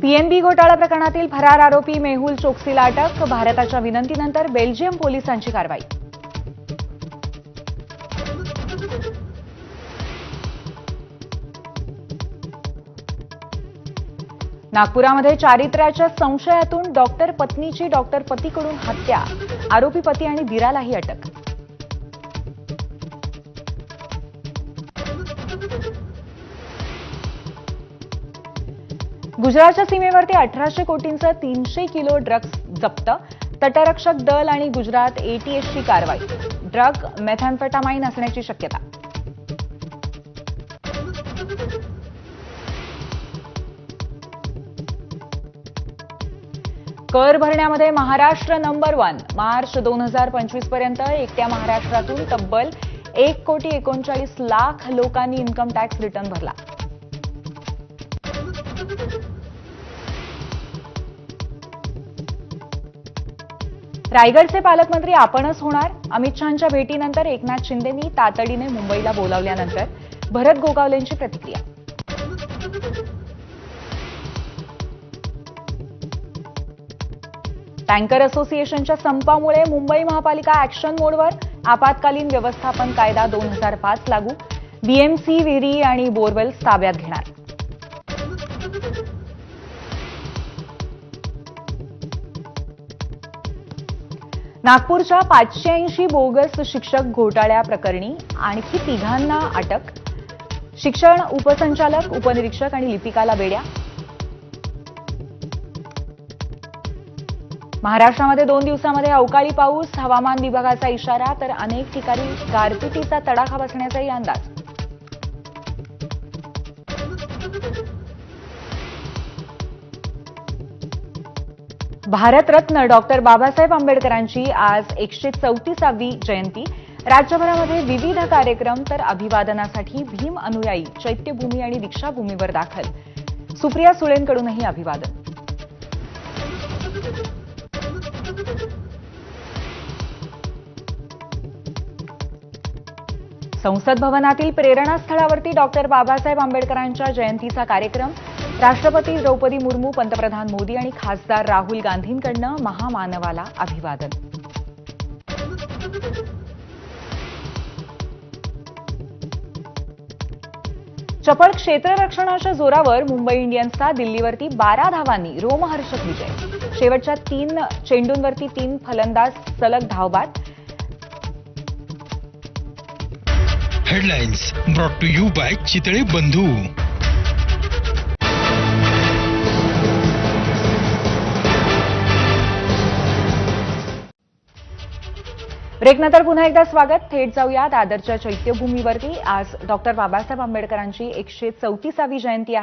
PNB घोटाळा प्रकरणातील फरार आरोपी मेहुल चोक्सीला अटक. भारताच्या विनंतीनंतर बेल्जियम पोलिसांची कारवाई. नागपुरामध्ये चारित्र्याच्या संशयातून डॉक्टर पत्नीची डॉक्टर पतीकडून हत्या. आरोपी पती आणि दिरालाही अटक. गुजरातच्या सीमेवरती 1800 कोटींचं 300 किलो ड्रग्ज जप्त. तटरक्षक दल आणि गुजरात एटीएसची कारवाई. ड्रग मेथॅम्फेटामाइन असण्याची शक्यता. कर भरण्यामध्ये महाराष्ट्र नंबर 1. मार्च 2025 पर्यंत एकट्या महाराष्ट्रातून तब्बल 1,39,00,000 लोकांनी इन्कम टॅक्स रिटर्न भरला. रायगडचे पालकमंत्री आपणच होणार. अमित शहांच्या भेटीनंतर एकनाथ शिंदेंनी तातडीने मुंबईला बोलावल्यानंतर भरत गोगावलेंची प्रतिक्रिया. टँकर असोसिएशनच्या संपामुळे मुंबई महापालिका ऍक्शन मोडवर. आपत्कालीन व्यवस्थापन कायदा 2005 लागू. बीएमसी विहिरी आणि बोरवेल्स ताब्यात घेणार. नागपूरच्या 580 बोगस शिक्षक घोटाळ्याप्रकरणी आणखी 3घांना अटक. शिक्षण उपसंचालक, उपनिरीक्षक आणि लिपिकाला बेड्या. महाराष्ट्रामध्ये 2 दिवसांमध्ये अवकाळी पाऊस. हवामान विभागाचा इशारा, तर अनेक ठिकाणी गारपिटीचा तडाखा बसण्याचाही अंदाज. भारतरत्न डॉक्टर बाबासाहेब आंबेडकरांची आज 134वी जयंती. राज्यभरामध्ये विविध कार्यक्रम, तर अभिवादनासाठी भीम अनुयायी चैत्यभूमी आणि दीक्षाभूमीवर दाखल. सुप्रिया सुळेंकडूनही अभिवादन. संसद भवनातील प्रेरणा स्थळावरती डॉक्टर बाबासाहेब आंबेडकरांच्या जयंतीचा कार्यक्रम. राष्ट्रपती द्रौपदी मुर्मू, पंतप्रधान मोदी आणि खासदार राहुल गांधींकडून महामानवाला अभिवादन. चपळ क्षेत्ररक्षणाच्या जोरावर मुंबई इंडियन्सचा दिल्लीवरती 12 धावांनी रोमहर्षक विजय. शेवटच्या 3 चेंडूंवरती 3 फलंदाज सलग धावबाद. Headlines brought to you by Chitale Bandhu. ब्रेकनंतर पुन्हा एकदा स्वागत. थेट जाऊया दादरच्या चैत्यभूमीवरती. आज डॉक्टर बाबासाहेब आंबेडकरांची 134वी जयंती आहे.